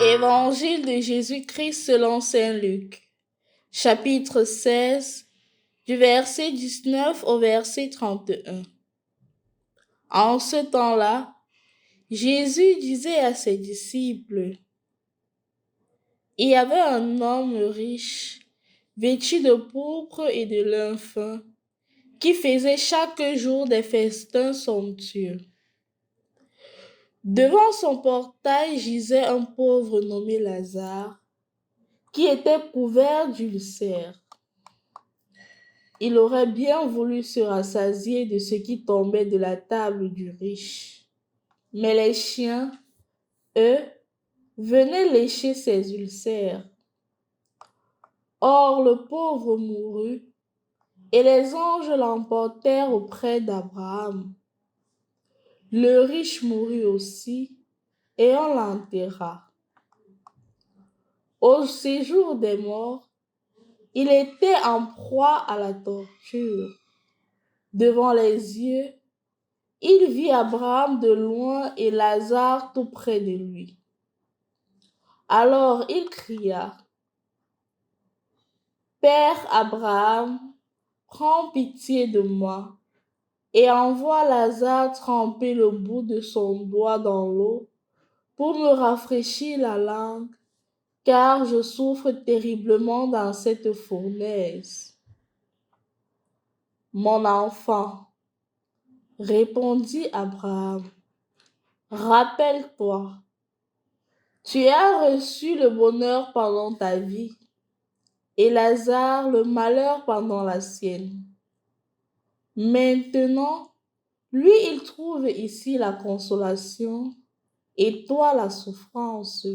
Évangile de Jésus-Christ selon saint Luc, chapitre 16, du verset 19 au verset 31. En ce temps-là, Jésus disait à ses disciples: il y avait un homme riche, vêtu de pourpre et de lin fin, qui faisait chaque jour des festins somptueux. Devant son portail gisait un pauvre nommé Lazare, qui était couvert d'ulcères. Il aurait bien voulu se rassasier de ce qui tombait de la table du riche. Mais les chiens, eux, venaient lécher ses ulcères. Or le pauvre mourut, et les anges l'emportèrent auprès d'Abraham. Le riche mourut aussi, et on l'enterra. Au séjour des morts, il était en proie à la torture. Devant les yeux, il vit Abraham de loin et Lazare tout près de lui. Alors il cria: Père Abraham, prends pitié de moi et envoie Lazare tremper le bout de son doigt dans l'eau pour me rafraîchir la langue, car je souffre terriblement dans cette fournaise. Mon enfant, répondit Abraham, rappelle-toi, tu as reçu le bonheur pendant ta vie et Lazare le malheur pendant la sienne. Maintenant, lui, il trouve ici la consolation et toi la souffrance.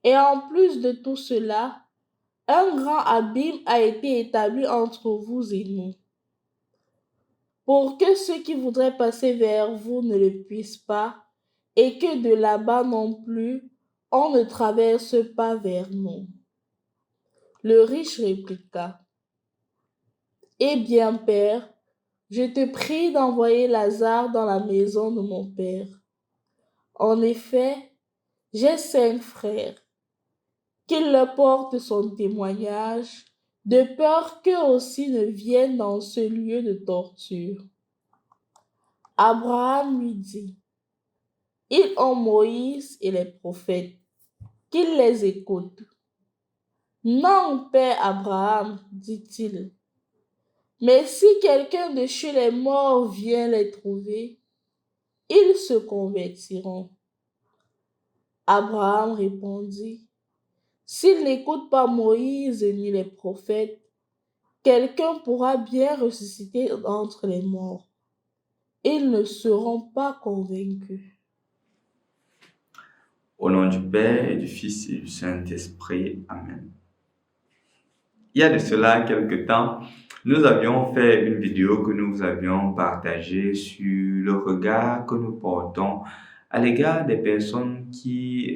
Et en plus de tout cela, un grand abîme a été établi entre vous et nous, pour que ceux qui voudraient passer vers vous ne le puissent pas, et que de là-bas non plus, on ne traverse pas vers nous. Le riche répliqua: Eh bien, Père, je te prie d'envoyer Lazare dans la maison de mon père. En effet, j'ai 5 frères, qu'il leur porte son témoignage, de peur qu'eux aussi ne viennent dans ce lieu de torture. Abraham lui dit: Ils ont Moïse et les prophètes, qu'ils les écoutent. Non, Père Abraham, dit-il, mais si quelqu'un de chez les morts vient les trouver, ils se convertiront. Abraham répondit: S'ils n'écoutent pas Moïse ni les prophètes, quelqu'un pourra bien ressusciter d'entre les morts. Ils ne seront pas convaincus. Au nom du Père et du Fils et du Saint-Esprit. Amen. Il y a de cela quelque temps, nous avions fait une vidéo que nous avions partagée sur le regard que nous portons à l'égard des personnes qui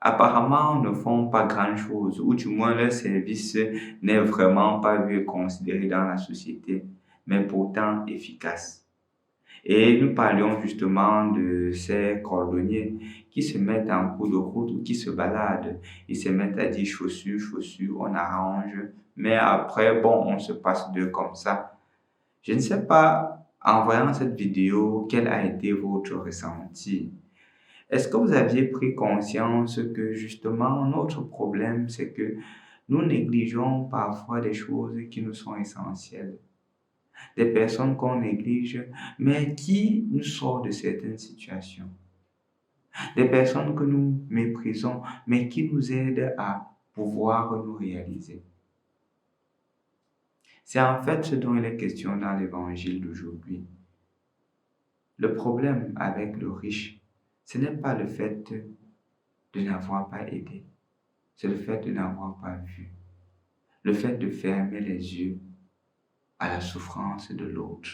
apparemment ne font pas grand-chose, ou du moins leur service n'est vraiment pas vu et considéré dans la société, mais pourtant efficace. Et nous parlions justement de ces cordonniers qui se mettent en cours de route ou qui se baladent. Ils se mettent à dire chaussures, chaussures, on arrange. Mais après, bon, on se passe d'eux comme ça. Je ne sais pas, en voyant cette vidéo, quel a été votre ressenti? Est-ce que vous aviez pris conscience que justement, notre problème, c'est que nous négligeons parfois des choses qui nous sont essentielles? Des personnes qu'on néglige, mais qui nous sortent de certaines situations. Des personnes que nous méprisons, mais qui nous aident à pouvoir nous réaliser. C'est en fait ce dont il est question dans l'évangile d'aujourd'hui. Le problème avec le riche, ce n'est pas le fait de n'avoir pas aidé, c'est le fait de n'avoir pas vu, le fait de fermer les yeux à la souffrance de l'autre.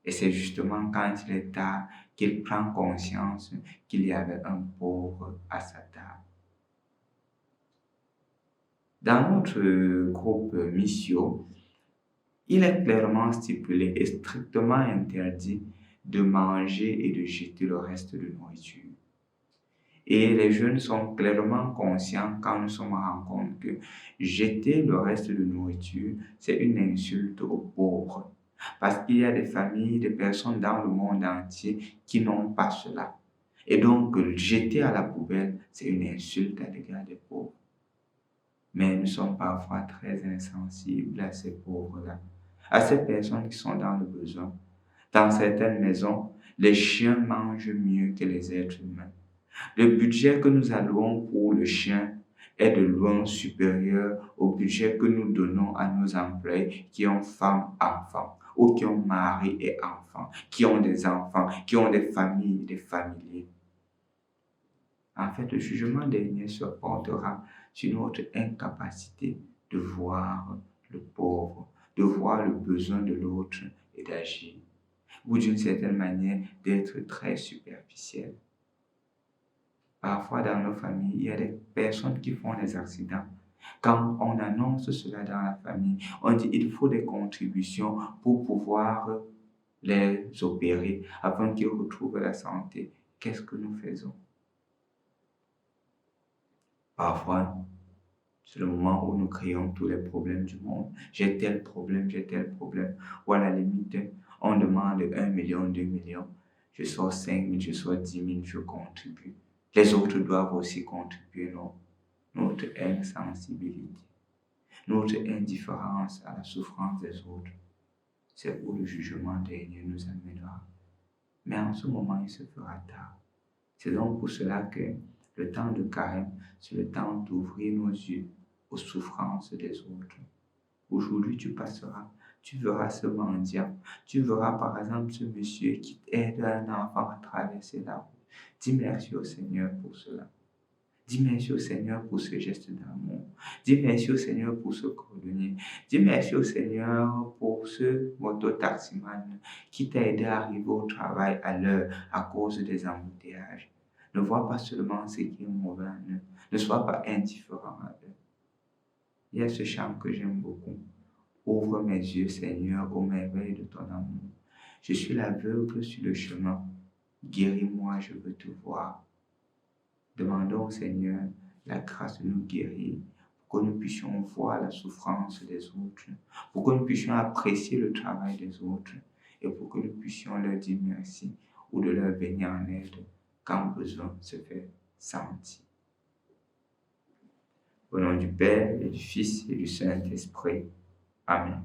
Et c'est justement quand il est tard qu'il prend conscience qu'il y avait un pauvre à sa table. Dans notre groupe Missio, il est clairement stipulé et strictement interdit de manger et de jeter le reste de nourriture. Et les jeunes sont clairement conscients quand nous sommes rencontrés que jeter le reste de nourriture, c'est une insulte aux pauvres. Parce qu'il y a des familles, des personnes dans le monde entier qui n'ont pas cela. Et donc, jeter à la poubelle, c'est une insulte à l'égard des pauvres. Mais nous sommes parfois très insensibles à ces pauvres-là, à ces personnes qui sont dans le besoin. Dans certaines maisons, les chiens mangent mieux que les êtres humains. Le budget que nous allouons pour le chien est de loin supérieur au budget que nous donnons à nos employés qui ont femmes, enfants, ou qui ont mari et enfants, qui ont des familles, des familiers. En fait, le jugement dernier se portera sur notre incapacité de voir le pauvre, de voir le besoin de l'autre et d'agir, ou d'une certaine manière d'être très superficiel. Parfois, dans nos familles, il y a des personnes qui font des accidents. Quand on annonce cela dans la famille, on dit qu'il faut des contributions pour pouvoir les opérer afin qu'ils retrouvent la santé. Qu'est-ce que nous faisons? Parfois, c'est le moment où nous créons tous les problèmes du monde. J'ai tel problème, j'ai tel problème. Ou à la limite, on demande 1 million, 2 millions. Je sors 5 000, je sors 10 000, je contribue. Les autres doivent aussi contribuer, non? Notre insensibilité, notre indifférence à la souffrance des autres, c'est où le jugement dernier nous amènera. Mais en ce moment, il se fera tard. C'est donc pour cela que le temps de carême, c'est le temps d'ouvrir nos yeux aux souffrances des autres. Aujourd'hui, tu passeras, tu verras ce mendiant, tu verras par exemple ce monsieur qui aide un enfant à traverser la route. Dis merci au Seigneur pour cela. Dis merci au Seigneur pour ce geste d'amour. Dis merci au Seigneur pour ce cordonnier. Dis merci au Seigneur pour ce moto-taximan qui t'a aidé à arriver au travail à l'heure à cause des embouteillages. Ne vois pas seulement ce qui est mauvais en eux. Ne sois pas indifférent à eux. Il y a ce chant que j'aime beaucoup. Ouvre mes yeux, Seigneur, aux merveilles de ton amour. Je suis l'aveugle sur le chemin. Guéris-moi, je veux te voir. Demandons au Seigneur la grâce de nous guérir, pour que nous puissions voir la souffrance des autres, pour que nous puissions apprécier le travail des autres et pour que nous puissions leur dire merci ou de leur venir en aide quand besoin se fait sentir. Au nom du Père et du Fils et du Saint-Esprit. Amen.